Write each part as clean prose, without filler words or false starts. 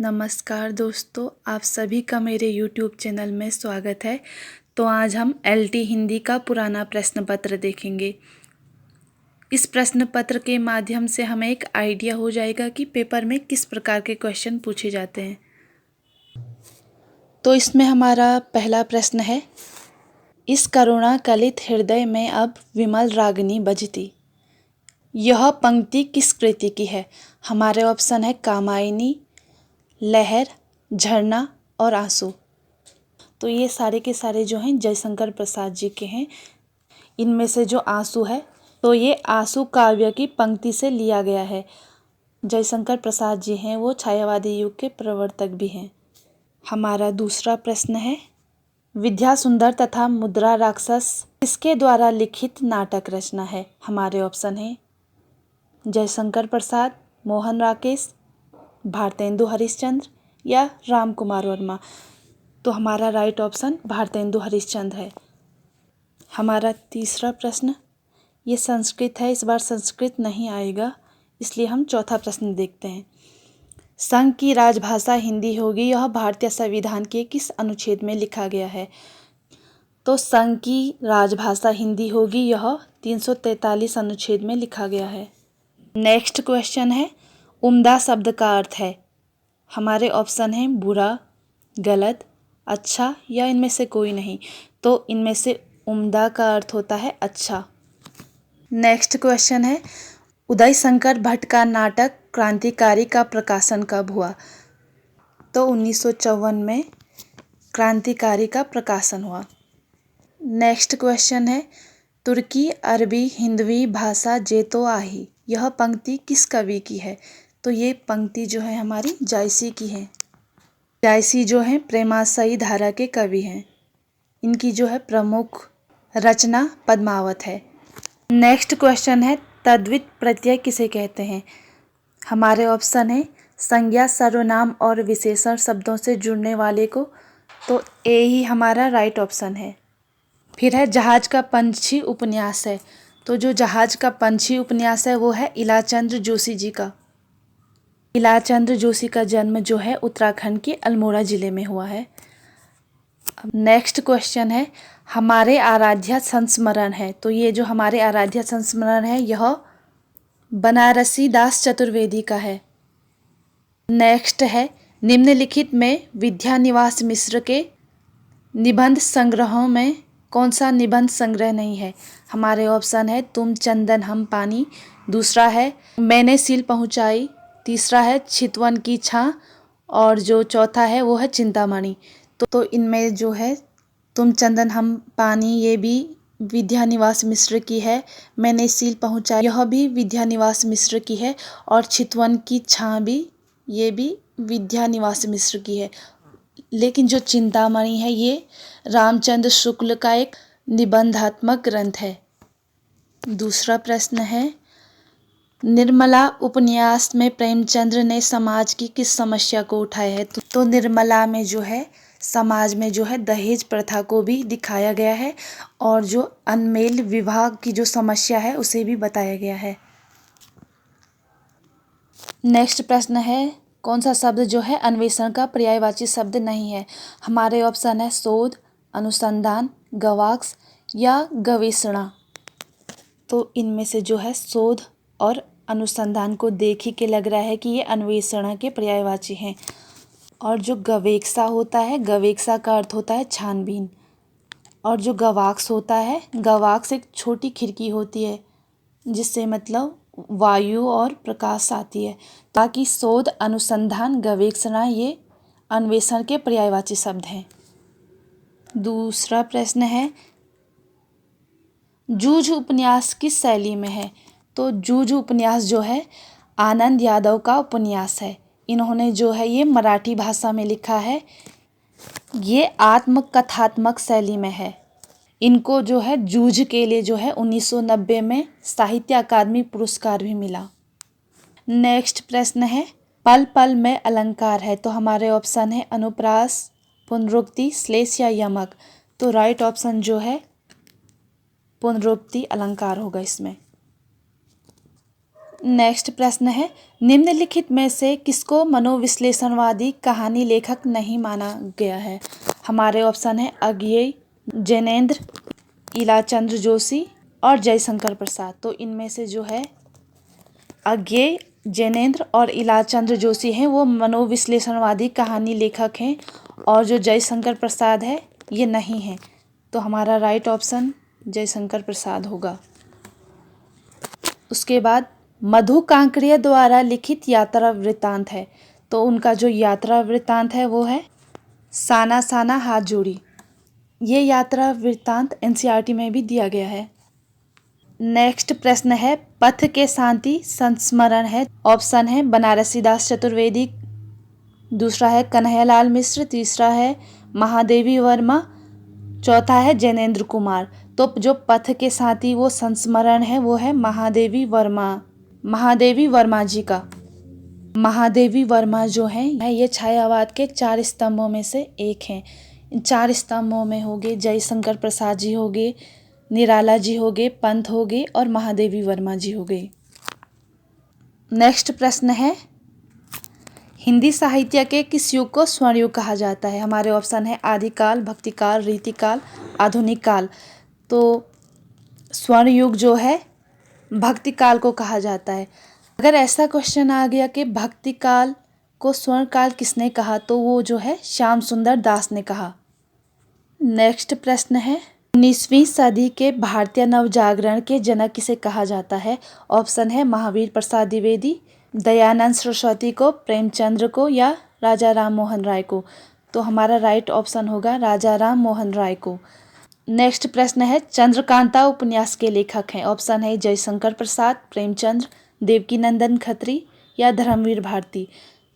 नमस्कार दोस्तों, आप सभी का मेरे YouTube चैनल में स्वागत है। तो आज हम LT हिंदी का पुराना प्रश्न पत्र देखेंगे। इस प्रश्न पत्र के माध्यम से हमें एक आइडिया हो जाएगा कि पेपर में किस प्रकार के क्वेश्चन पूछे जाते हैं। तो इसमें हमारा पहला प्रश्न है, इस करुणा कलित हृदय में अब विमल रागिनी बजती। यह पंक्ति किस कृति की है? हमारे ऑप्शन है कामायनी, लहर, झरना और आंसू। तो ये सारे के सारे जो हैं जयशंकर प्रसाद जी के हैं। इनमें से जो आंसू है तो ये आंसू काव्य की पंक्ति से लिया गया है। जयशंकर प्रसाद जी हैं वो छायावादी युग के प्रवर्तक भी हैं। हमारा दूसरा प्रश्न है, विद्या सुंदर तथा मुद्रा राक्षस किसके द्वारा लिखित नाटक रचना है? हमारे ऑप्शन है जयशंकर प्रसाद, मोहन राकेश, भारतेंदु हरिश्चंद्र या राम कुमार वर्मा। तो हमारा राइट ऑप्शन भारतेंदु हरिश्चंद्र है। हमारा तीसरा प्रश्न, ये संस्कृत है, इस बार संस्कृत नहीं आएगा, इसलिए हम चौथा प्रश्न देखते हैं। संघ की राजभाषा हिंदी होगी, यह भारतीय संविधान के किस अनुच्छेद में लिखा गया है? तो संघ की राजभाषा हिंदी होगी, यह 343 अनुच्छेद में लिखा गया है। नेक्स्ट क्वेश्चन है, उम्दा शब्द का अर्थ है? हमारे ऑप्शन हैं बुरा, गलत, अच्छा या इनमें से कोई नहीं। तो इनमें से उम्दा का अर्थ होता है अच्छा। नेक्स्ट क्वेश्चन है, उदय शंकर भट्ट का नाटक क्रांतिकारी का प्रकाशन कब हुआ? तो 1954 में क्रांतिकारी का प्रकाशन हुआ। नेक्स्ट क्वेश्चन है, तुर्की अरबी हिंदवी भाषा जेतो आही, यह पंक्ति किस कवि की है? तो ये पंक्ति जो है हमारी जायसी की है। जायसी जो है प्रेमाशयी धारा के कवि हैं। इनकी जो है प्रमुख रचना पद्मावत है। नेक्स्ट क्वेश्चन है, तद्वित प्रत्यय किसे कहते हैं? हमारे ऑप्शन है संज्ञा, सर्वनाम और विशेषण शब्दों से जुड़ने वाले को। तो ए ही हमारा राइट ऑप्शन है। फिर है जहाज का पंछी उपन्यास है। तो जो जहाज का पंछी उपन्यास है वो है इलाचंद्र जोशी जी का। इलाचंद्र जोशी का जन्म जो है उत्तराखंड के अल्मोड़ा जिले में हुआ है। नेक्स्ट क्वेश्चन है, हमारे आराध्य संस्मरण है। तो ये जो हमारे आराध्य संस्मरण है यह बनारसी दास चतुर्वेदी का है। नेक्स्ट है, निम्नलिखित में विद्यानिवास मिश्र के निबंध संग्रहों में कौन सा निबंध संग्रह नहीं है? हमारे ऑप्शन है तुम चंदन हम पानी, दूसरा है मैंने सील पहुंचाई, तीसरा है चितवन की छां और जो चौथा है वो है चिंतामणि। तो इनमें जो है तुम चंदन हम पानी ये भी विद्यानिवास मिश्र की है, मैंने सील पहुंचाई यह भी विद्यानिवास मिश्र की है और चितवन की छां भी ये भी विद्यानिवास मिश्र की है। लेकिन जो चिंतामणि है ये रामचंद्र शुक्ल का एक निबंधात्मक ग्रंथ है। दूसरा प्रश्न है, निर्मला उपन्यास में प्रेमचंद्र ने समाज की किस समस्या को उठाया है? तो निर्मला में जो है समाज में जो है दहेज प्रथा को भी दिखाया गया है और जो अनमेल विवाह की जो समस्या है उसे भी बताया गया है। नेक्स्ट प्रश्न है, कौन सा शब्द जो है अन्वेषण का पर्यायवाची शब्द नहीं है? हमारे ऑप्शन है शोध, अनुसंधान, गवाक्ष या गवेषणा। तो इनमें से जो है शोध और अनुसंधान को देख ही के लग रहा है कि ये अन्वेषण के पर्यायवाची हैं। और जो गवेक्षा होता है, गवेक्षा का अर्थ होता है छानबीन। और जो गवाक्ष होता है, गवाक्ष एक छोटी खिड़की होती है जिससे मतलब वायु और प्रकाश आती है। ताकि शोध, अनुसंधान, गवेषणा ये अन्वेषण के पर्यायवाची शब्द हैं। दूसरा प्रश्न है, जूझ उपन्यास किस शैली में है? तो जूझ उपन्यास जो है आनंद यादव का उपन्यास है। इन्होंने जो है ये मराठी भाषा में लिखा है। ये आत्मकथात्मक शैली में है। इनको जो है जूझ के लिए जो है 1990 में साहित्य अकादमी पुरस्कार भी मिला। नेक्स्ट प्रश्न है, पल पल में अलंकार है। तो हमारे ऑप्शन है अनुप्रास, पुनरुक्ति, श्लेष या यमक। तो राइट ऑप्शन जो है पुनरुक्ति अलंकार होगा इसमें। नेक्स्ट प्रश्न है, निम्नलिखित में से किसको मनोविश्लेषणवादी कहानी लेखक नहीं माना गया है? हमारे ऑप्शन है अज्ञेय, जैनेंद्र, ईलाचंद्र जोशी और जयशंकर प्रसाद। तो इनमें से जो है अज्ञेय, जैनेंद्र और ईलाचंद्र जोशी हैं वो मनोविश्लेषणवादी कहानी लेखक हैं, और जो जयशंकर प्रसाद है ये नहीं है। तो हमारा राइट ऑप्शन जयशंकर प्रसाद होगा। उसके बाद मधु कांकरिया द्वारा लिखित यात्रा वृत्तांत है। तो उनका जो यात्रा वृत्तांत है वो है साना साना हाथ जोड़ी। ये यात्रा वृत्तांत एनसीईआरटी में भी दिया गया है। नेक्स्ट प्रश्न है, पथ के शांति संस्मरण है। ऑप्शन है बनारसी दास चतुर्वेदी, दूसरा है कन्हैयालाल मिश्र, तीसरा है महादेवी वर्मा, चौथा है जैनेंद्र कुमार। तो जो पथ के साथी वो संस्मरण है वो है महादेवी वर्मा जी का। महादेवी वर्मा जो है ये छायावाद के 4 स्तंभों में से एक हैं। इन 4 स्तंभों में होंगे जयशंकर प्रसाद जी होंगे, निराला जी होंगे, पंत होंगे और महादेवी वर्मा जी होंगे। नेक्स्ट प्रश्न है, हिंदी साहित्य के किस युग को स्वर्ण युग कहा जाता है? हमारे ऑप्शन है आदिकाल, भक्तिकाल, रीतिकाल, आधुनिक काल। तो स्वर्ण युग जो है भक्ति काल को कहा जाता है। अगर ऐसा क्वेश्चन आ गया कि भक्ति काल को स्वर्ण काल किसने कहा, तो वो जो है श्याम सुंदर दास ने कहा। नेक्स्ट प्रश्न है, 19वीं सदी के भारतीय नवजागरण के जनक किसे कहा जाता है? ऑप्शन है महावीर प्रसाद द्विवेदी, दयानंद सरस्वती को, प्रेमचंद्र को या राजा राम मोहन राय को। तो हमारा राइट ऑप्शन होगा राजा राम मोहन राय को। नेक्स्ट प्रश्न है, चंद्रकांता उपन्यास के लेखक हैं। ऑप्शन है जयशंकर प्रसाद, प्रेमचंद्र, देवकीनंदन खत्री या धर्मवीर भारती।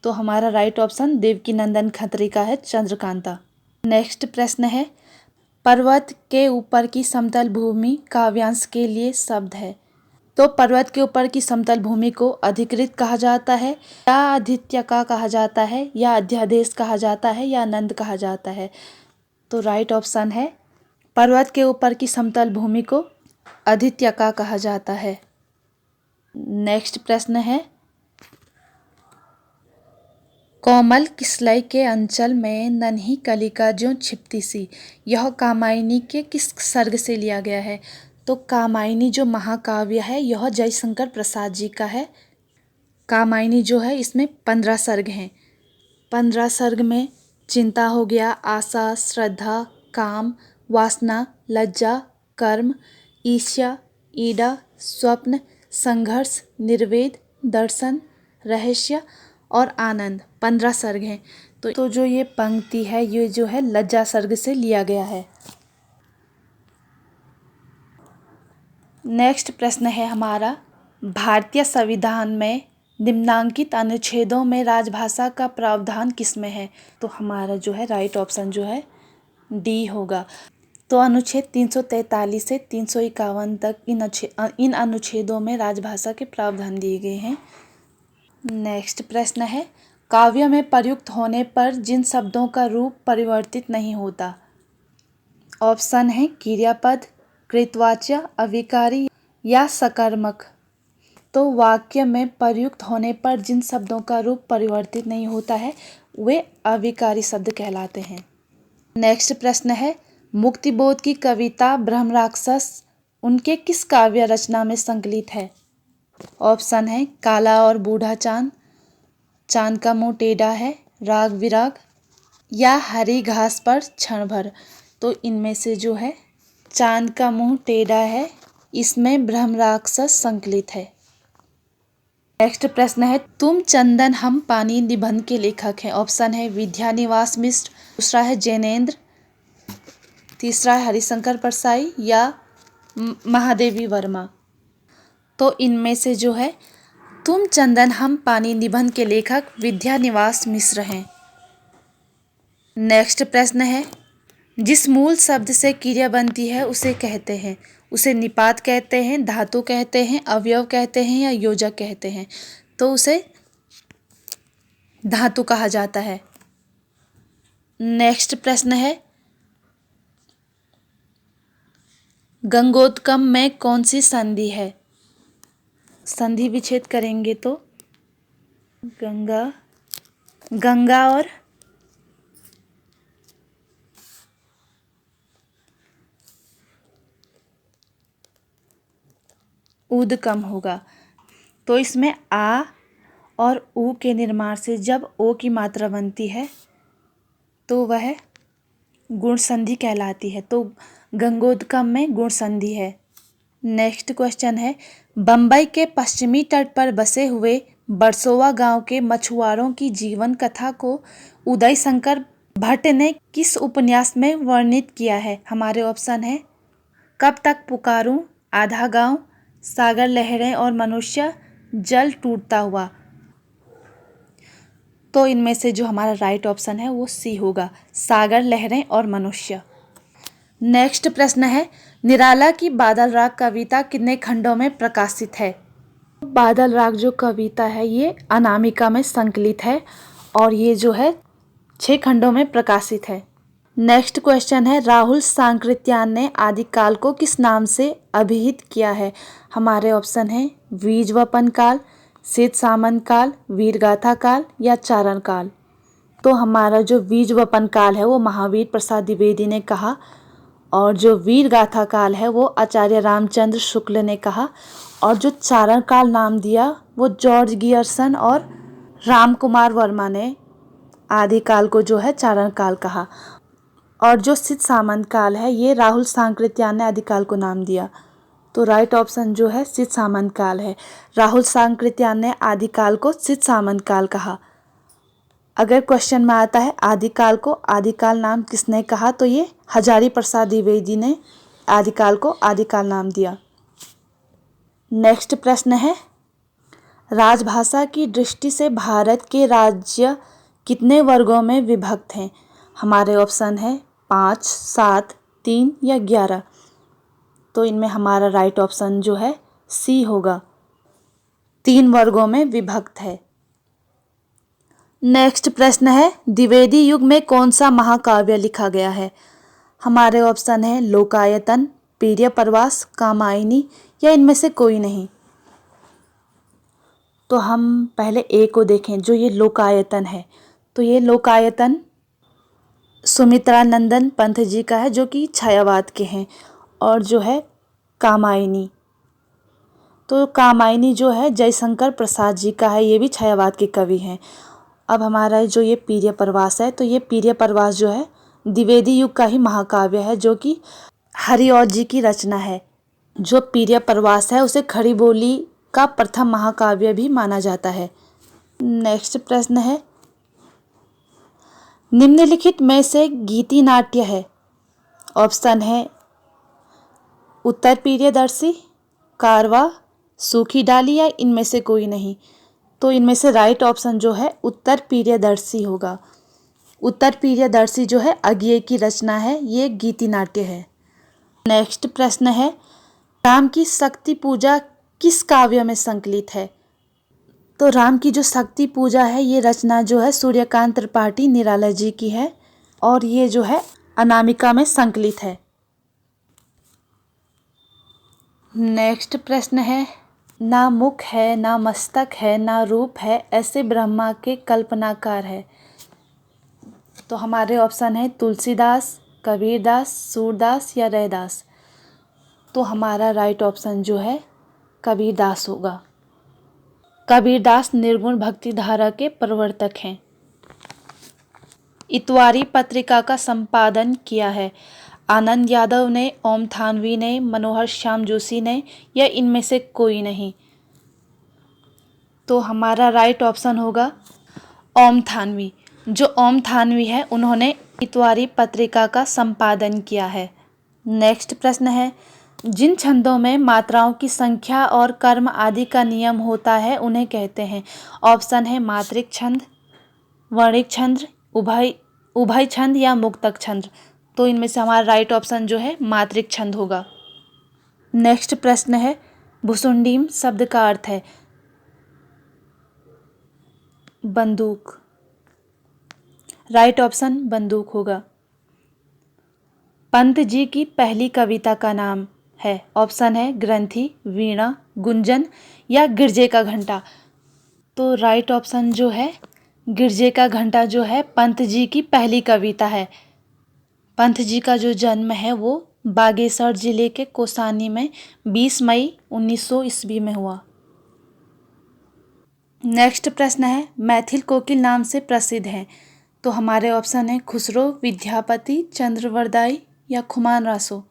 तो हमारा राइट ऑप्शन देवकीनंदन खत्री का है चंद्रकांता। नेक्स्ट प्रश्न है, पर्वत के ऊपर की समतल भूमि काव्यांश के लिए शब्द है। तो पर्वत के ऊपर की समतल भूमि को अधिकृत कहा जाता है या आदित्यका कहा जाता है या अध्यादेश कहा जाता है या आनंद कहा जाता है। तो राइट ऑप्शन है पर्वत के ऊपर की समतल भूमि को आदित्यका कहा जाता है। नेक्स्ट प्रश्न है, कोमल किसलय के अंचल में नन्ही कलिका ज्यों छिपती सी, यह कामायनी के किस सर्ग से लिया गया है? तो कामायनी जो महाकाव्य है यह जयशंकर प्रसाद जी का है। कामायनी जो है इसमें 15 सर्ग हैं। 15 सर्ग में चिंता हो गया, आशा, श्रद्धा, काम, वासना, लज्जा, कर्म, ईर्ष्या, ईड़ा, स्वप्न, संघर्ष, निर्वेद, दर्शन, रहस्य और आनंद 15 सर्ग हैं। तो जो ये पंक्ति है ये जो है लज्जा सर्ग से लिया गया है। नेक्स्ट प्रश्न है हमारा, भारतीय संविधान में निम्नांकित अनुच्छेदों में राजभाषा का प्रावधान किसमें है? तो हमारा जो है राइट ऑप्शन जो है डी होगा। तो अनुच्छेद 343 से 351 तक इन अनुच्छेदों में राजभाषा के प्रावधान दिए गए हैं। नेक्स्ट प्रश्न है, काव्य में प्रयुक्त होने पर जिन शब्दों का रूप परिवर्तित नहीं होता। ऑप्शन है क्रियापद, कृतवाच्य, अविकारी या सकर्मक। तो वाक्य में प्रयुक्त होने पर जिन शब्दों का रूप परिवर्तित नहीं होता है वे अविकारी शब्द कहलाते हैं। नेक्स्ट प्रश्न है, मुक्तिबोध की कविता ब्रह्म राक्षस उनके किस काव्य रचना में संकलित है? ऑप्शन है काला और बूढ़ा चांद, चांद का मुंह टेढ़ा है, राग विराग या हरी घास पर क्षण भर। तो इनमें से जो है चांद का मुंह टेढ़ा है, इसमें ब्रह्म राक्षस संकलित है। नेक्स्ट प्रश्न है, तुम चंदन हम पानी निबंध के लेखक हैं। ऑप्शन है विद्यानिवास मिश्र, दूसरा है जैनेंद्र, तीसरा है हरिशंकर परसाई या महादेवी वर्मा। तो इनमें से जो है तुम चंदन हम पानी निबंध के लेखक विद्यानिवास मिश्र हैं। नेक्स्ट प्रश्न है, जिस मूल शब्द से क्रिया बनती है उसे कहते हैं, उसे निपात कहते हैं, धातु कहते हैं, अवयव कहते हैं या योजक कहते हैं। तो उसे धातु कहा जाता है। नेक्स्ट प्रश्न है, गंगोत्कम में कौन सी संधि है? संधि विच्छेद करेंगे तो गंगा, गंगा और ऊदकम होगा। तो इसमें आ और ऊ के निर्माण से जब ओ की मात्रा बनती है तो वह गुण संधि कहलाती है। तो गंगोदकम में गुण संधि है। नेक्स्ट क्वेश्चन है, बंबई के पश्चिमी तट पर बसे हुए बरसोवा गांव के मछुआरों की जीवन कथा को उदय शंकर भट्ट ने किस उपन्यास में वर्णित किया है? हमारे ऑप्शन है कब तक पुकारूं, आधा गांव, सागर लहरें और मनुष्य, जल टूटता हुआ। तो इनमें से जो हमारा राइट ऑप्शन है वो सी होगा, सागर लहरें और मनुष्य। नेक्स्ट प्रश्न है, निराला की बादल राग कविता कितने खंडों में प्रकाशित है? बादल राग जो कविता है ये अनामिका में संकलित है और ये जो है 6 खंडों में प्रकाशित है। नेक्स्ट क्वेश्चन है, राहुल सांकृत्यायन ने आदिकाल को किस नाम से अभिहित किया है? हमारे ऑप्शन है बीजवपन काल, सिद्ध सामंत काल, वीरगाथा काल या चारण काल। तो हमारा जो बीजवपन काल है वो महावीर प्रसाद द्विवेदी ने कहा और जो वीरगाथा काल है वो आचार्य रामचंद्र शुक्ल ने कहा और जो चारण काल नाम दिया वो जॉर्ज गियर्सन और राम कुमार वर्मा ने आदिकाल को जो है चारण काल कहा। और जो सिद्ध सामंत काल है ये राहुल सांकृत्यायन ने आदिकाल को नाम दिया। तो राइट ऑप्शन जो है सिद्ध सामंत काल है। राहुल सांकृत्यायन ने आदिकाल को सिद्ध सामंत काल कहा। अगर क्वेश्चन में आता है आदिकाल को आदिकाल नाम किसने कहा, तो ये हजारी प्रसाद द्विवेदी ने आदिकाल को आदिकाल नाम दिया। नेक्स्ट प्रश्न है, राजभाषा की दृष्टि से भारत के राज्य कितने वर्गों में विभक्त हैं? हमारे ऑप्शन है 5, 7, 3 या 11। तो इनमें हमारा राइट ऑप्शन जो है सी होगा, 3 वर्गों में विभक्त है। नेक्स्ट प्रश्न है, द्विवेदी युग में कौन सा महाकाव्य लिखा गया है? हमारे ऑप्शन है लोकायतन, पीर्य प्रवास, कामायनी या इनमें से कोई नहीं। तो हम पहले ए को देखें, जो ये लोकायतन है। तो ये लोकायतन सुमित्रानंदन पंत जी का है जो कि छायावाद के हैं। और जो है कामायनी, तो कामायनी जो है जयशंकर प्रसाद जी का है, ये भी छायावाद के कवि हैं। अब हमारा जो ये पीर्य प्रवास है, तो ये पीर्य प्रवास जो है द्विवेदी युग का ही महाकाव्य है जो कि हरिऔध जी की रचना है। जो पीर्य प्रवास है उसे खड़ी बोली का प्रथम महाकाव्य भी माना जाता है। नेक्स्ट प्रश्न है, निम्नलिखित में से गीति नाट्य है? ऑप्शन है उत्तर प्रियदर्शी, कारवा, सूखी डाली या इनमें से कोई नहीं। तो इनमें से राइट ऑप्शन जो है उत्तर प्रियदर्शी होगा। उत्तर प्रियदर्शी जो है अज्ञेय की रचना है, ये गीति नाट्य है। नेक्स्ट प्रश्न है, राम की शक्ति पूजा किस काव्य में संकलित है? तो राम की जो शक्ति पूजा है ये रचना जो है सूर्यकांत त्रिपाठी निराला जी की है और ये जो है अनामिका में संकलित है। नेक्स्ट प्रश्न है, ना मुख है, ना मस्तक है, ना रूप है, ऐसे ब्रह्मा के कल्पनाकार है। तो हमारे ऑप्शन है तुलसीदास, कबीरदास, सूरदास या रैदास। तो हमारा राइट ऑप्शन जो है कबीरदास होगा। कबीरदास निर्गुण भक्ति धारा के प्रवर्तक हैं। इतवारी पत्रिका का संपादन किया है? आनंद यादव ने, ओम थानवी ने, मनोहर श्याम जोशी ने या इनमें से कोई नहीं। तो हमारा राइट ऑप्शन होगा ओम थानवी। जो ओम थानवी है उन्होंने इतवारी पत्रिका का संपादन किया है। नेक्स्ट प्रश्न है, जिन छंदों में मात्राओं की संख्या और कर्म आदि का नियम होता है उन्हें कहते हैं? ऑप्शन है मात्रिक छंद, वर्णिक छंद, उभय छंद या मुक्तक छंद। तो इनमें से हमारा राइट ऑप्शन जो है मात्रिक छंद होगा। नेक्स्ट प्रश्न है, भुसुंडीम शब्द का अर्थ है? बंदूक। राइट ऑप्शन बंदूक होगा। पंत जी की पहली कविता का नाम? है? ऑप्शन है ग्रंथि, वीणा, गुंजन या गिरजे का घंटा। तो राइट ऑप्शन जो है गिरजे का घंटा जो है पंत जी की पहली कविता है। पंत जी का जो जन्म है वो बागेश्वर जिले के कोसानी में 20 मई 1900 ईस्वी में हुआ। नेक्स्ट प्रश्न है मैथिल कोकिल नाम से प्रसिद्ध है। तो हमारे ऑप्शन है खुसरो, विद्यापति, चंद्रवरदाई या खुमान रासो।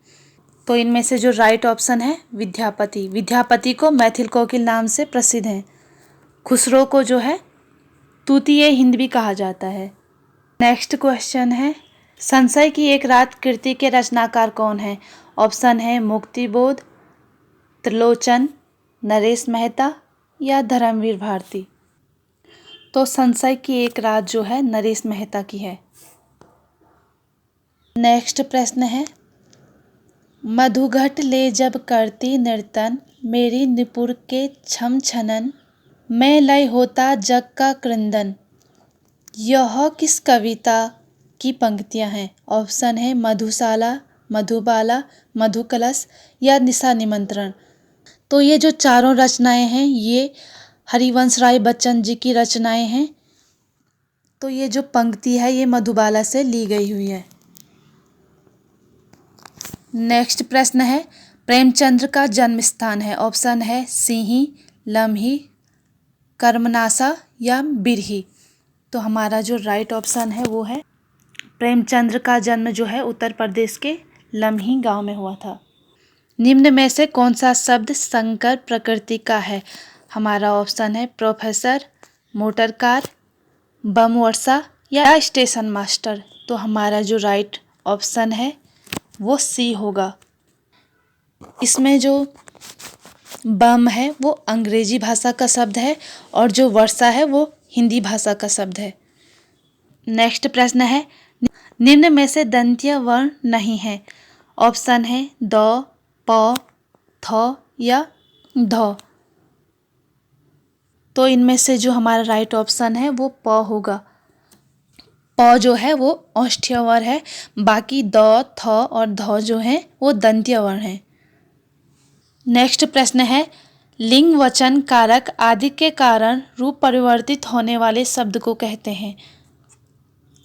तो इनमें से जो राइट ऑप्शन है विद्यापति। विद्यापति को मैथिल कोकिल नाम से प्रसिद्ध है। खुसरो को जो है तूतीय हिंद भी कहा जाता है। नेक्स्ट क्वेश्चन है संशय की एक रात कृति के रचनाकार कौन है? ऑप्शन है मुक्तिबोध, त्रिलोचन, नरेश मेहता या धर्मवीर भारती। तो संशय की एक रात जो है नरेश मेहता की है। नेक्स्ट प्रश्न है मधुघट ले जब करती नर्तन, मेरी निपुर के छम छनन, मैं लय होता जग का क्रंदन। यह किस कविता की पंक्तियां हैं? ऑप्शन है मधुशाला, मधुबाला, मधुकलश या निशा निमंत्रण। तो ये जो चारों रचनाएं हैं ये हरिवंश राय बच्चन जी की रचनाएं हैं। तो ये जो पंक्ति है ये मधुबाला से ली गई हुई है। नेक्स्ट प्रश्न है प्रेमचंद्र का जन्म स्थान है। ऑप्शन है सिंही, लम्ही, कर्मनासा या बिरही। तो हमारा जो राइट ऑप्शन है वो है प्रेमचंद्र का जन्म जो है उत्तर प्रदेश के लम्ही गांव में हुआ था। निम्न में से कौन सा शब्द संकर प्रकृति का है? हमारा ऑप्शन है प्रोफेसर, मोटर कार, बम वर्षा या स्टेशन मास्टर। तो हमारा जो राइट ऑप्शन है वो सी होगा। इसमें जो बम है वो अंग्रेजी भाषा का शब्द है और जो वर्षा है वो हिंदी भाषा का शब्द है। नेक्स्ट प्रश्न है निम्न में से दंत्य वर्ण नहीं है। ऑप्शन है द, प, थ या ध। तो इनमें से जो हमारा राइट ऑप्शन है वो प होगा। प जो है वो औष्ठ्य वर्ण है, बाकी द, थ और ध जो है वो दंत्य वर्ण है। नेक्स्ट प्रश्न है लिंग वचन कारक आदि के कारण रूप परिवर्तित होने वाले शब्द को कहते हैं।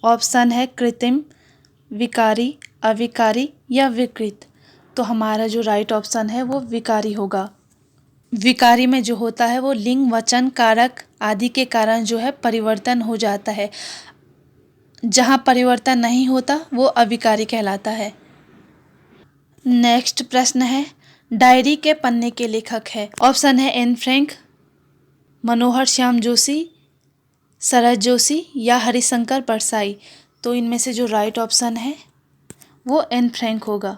ऑप्शन है कृत्रिम, विकारी, अविकारी या विकृत। तो हमारा जो राइट ऑप्शन है वो विकारी होगा। विकारी में जो होता है वो लिंग वचन कारक आदि के कारण जो है परिवर्तन हो जाता है। जहाँ परिवर्तन नहीं होता वो अविकारी कहलाता है। नेक्स्ट प्रश्न है डायरी के पन्ने के लेखक है। ऑप्शन है एन फ्रैंक, मनोहर श्याम जोशी, शरद जोशी या हरिशंकर परसाई। तो इनमें से जो राइट ऑप्शन है वो एन फ्रैंक होगा।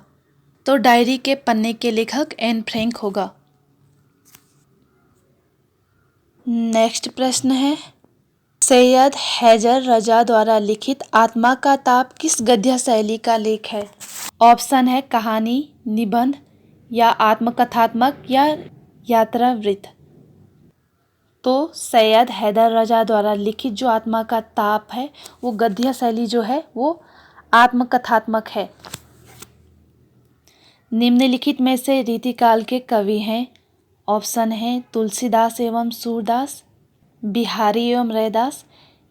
तो डायरी के पन्ने के लेखक एन फ्रैंक होगा। नेक्स्ट प्रश्न है सैयद हैदर रजा द्वारा लिखित आत्मा का ताप किस गद्य शैली का लेख है? ऑप्शन है कहानी, निबंध या आत्मकथात्मक या यात्रावृत्त। तो सैयद हैदर रजा द्वारा लिखित जो आत्मा का ताप है वो गद्य शैली जो है वो आत्मकथात्मक है। निम्नलिखित में से रीतिकाल के कवि हैं। ऑप्शन है तुलसीदास एवं सूरदास, बिहारी एवं रैदास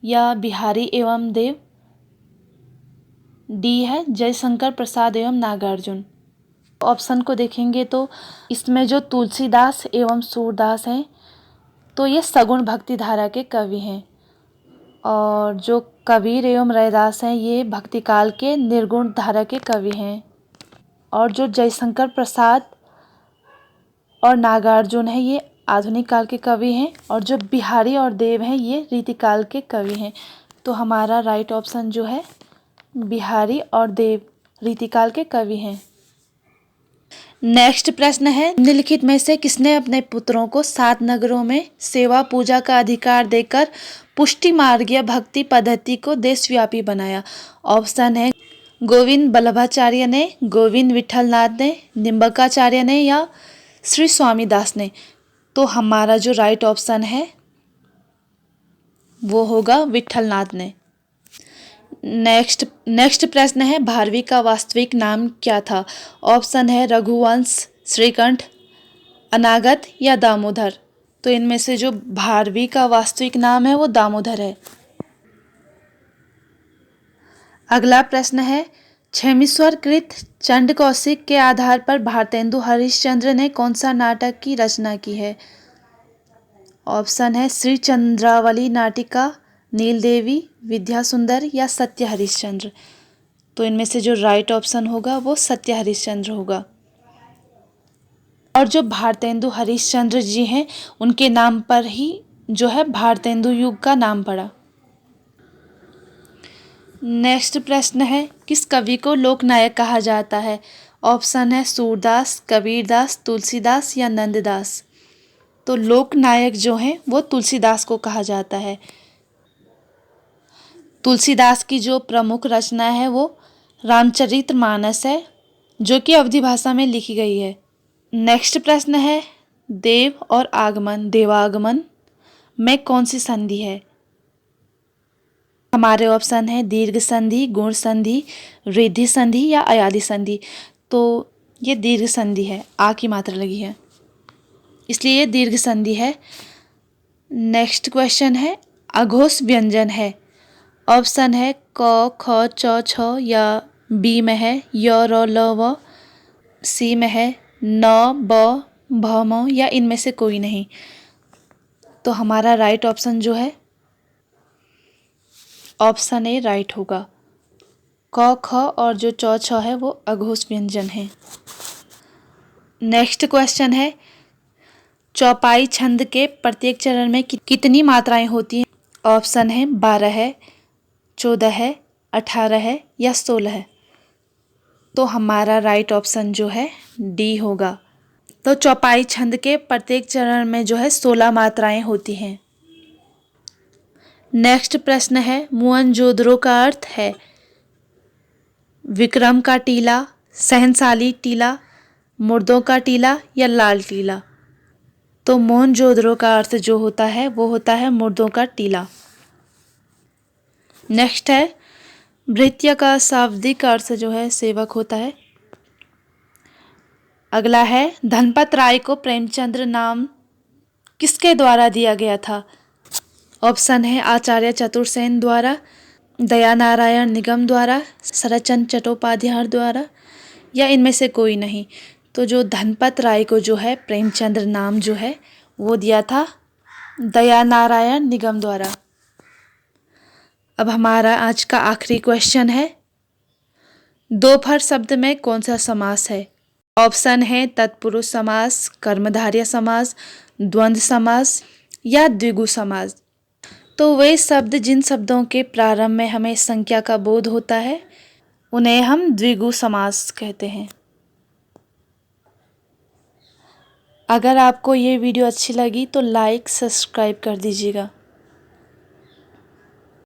या बिहारी एवं देव। डी है जयशंकर प्रसाद एवं नागार्जुन। ऑप्शन को देखेंगे तो इसमें जो तुलसीदास एवं सूरदास हैं तो ये सगुण भक्ति धारा के कवि हैं और जो कबीर एवं रैदास हैं ये भक्ति काल के निर्गुण धारा के कवि हैं और जो जयशंकर प्रसाद और नागार्जुन है ये आधुनिक काल के कवि हैं और जो बिहारी और देव हैं ये रीतिकाल के कवि हैं। तो हमारा राइट ऑप्शन जो है बिहारी और देव रीतिकाल के कवि हैं। नेक्स्ट प्रश्न है निम्नलिखित में से किसने अपने पुत्रों को 7 नगरों में सेवा पूजा का अधिकार देकर पुष्टि मार्गीय भक्ति पद्धति को देशव्यापी बनाया? ऑप्शन है गोविंद बल्लभाचार्य ने, गोविंद विठलनाथ ने, निम्बकाचार्य ने या श्री स्वामीदास ने। तो हमारा जो राइट ऑप्शन है वो होगा विठलनाथ ने। नेक्स्ट प्रश्न है भारवी का वास्तविक नाम क्या था? ऑप्शन है रघुवंश, श्रीकंठ, अनागत या दामोदर। तो इनमें से जो भारवी का वास्तविक नाम है वो दामोदर है। अगला प्रश्न है, क्षेमीश्वर कृत चंड कौशिक के आधार पर भारतेंदु हरिश्चंद्र ने कौन सा नाटक की रचना की है? ऑप्शन है श्री चंद्रावली नाटिका, नीलदेवी, विद्यासुंदर या सत्य हरिश्चंद्र। तो इनमें से जो राइट ऑप्शन होगा वो सत्य हरिश्चंद्र होगा। और जो भारतेंदु हरिश्चंद्र जी हैं उनके नाम पर ही जो है भारतेंदु युग का नाम पड़ा। नेक्स्ट प्रश्न है, किस कवि को लोकनायक कहा जाता है? ऑप्शन है सूरदास, कबीरदास, तुलसीदास या नंददास। तो लोकनायक जो हैं वो तुलसीदास को कहा जाता है। तुलसीदास की जो प्रमुख रचना है वो रामचरितमानस है, जो कि अवधी भाषा में लिखी गई है। नेक्स्ट प्रश्न है, देव और आगमन, देवागमन में कौन सी संधि है? हमारे ऑप्शन है दीर्घ संधि, गुण संधि, रिद्धि संधि या अयादि संधि। तो ये दीर्घ संधि है, आ की मात्रा लगी है, इसलिए ये दीर्घ संधि है। नेक्स्ट क्वेश्चन है, अघोष व्यंजन है। ऑप्शन है क, ख, च, छ या बी में है य, र, ल, व, सी में है न, ब, भ, म या इनमें से कोई नहीं। तो हमारा राइट ऑप्शन जो है ऑप्शन ए राइट होगा। क, ख और जो च, छ है वो अघोष व्यंजन है। नेक्स्ट क्वेश्चन है, चौपाई छंद के प्रत्येक चरण में कितनी मात्राएं होती हैं? ऑप्शन है 12 है, 14 है, 18 है या 16 है। तो हमारा राइट ऑप्शन जो है डी होगा। तो चौपाई छंद के प्रत्येक चरण में जो है 16 मात्राएं होती हैं। नेक्स्ट प्रश्न है, मोहनजोदड़ो का अर्थ है विक्रम का टीला, सहनशाली टीला, मुर्दों का टीला या लाल टीला। तो मोहनजोदड़ो का अर्थ जो होता है वो होता है मुर्दों का टीला। नेक्स्ट है, भृत्य का शाब्दिक अर्थ जो है सेवक होता है। अगला है, धनपत राय को प्रेमचंद्र नाम किसके द्वारा दिया गया था? ऑप्शन है आचार्य चतुर्सेन द्वारा, दयानारायण निगम द्वारा, शरतचंद्र चट्टोपाध्याय द्वारा या इनमें से कोई नहीं। तो जो धनपत राय को जो है प्रेमचंद्र नाम जो है वो दिया था दयानारायण निगम द्वारा। अब हमारा आज का आखिरी क्वेश्चन है, दोपहर शब्द में कौन सा समास है? ऑप्शन है तत्पुरुष समास, कर्मधारय समास, द्वंद्व समास या द्विगु समास। तो वे शब्द जिन शब्दों के प्रारंभ में हमें संख्या का बोध होता है उन्हें हम द्विगु समास कहते हैं। अगर आपको ये वीडियो अच्छी लगी तो लाइक सब्सक्राइब कर दीजिएगा।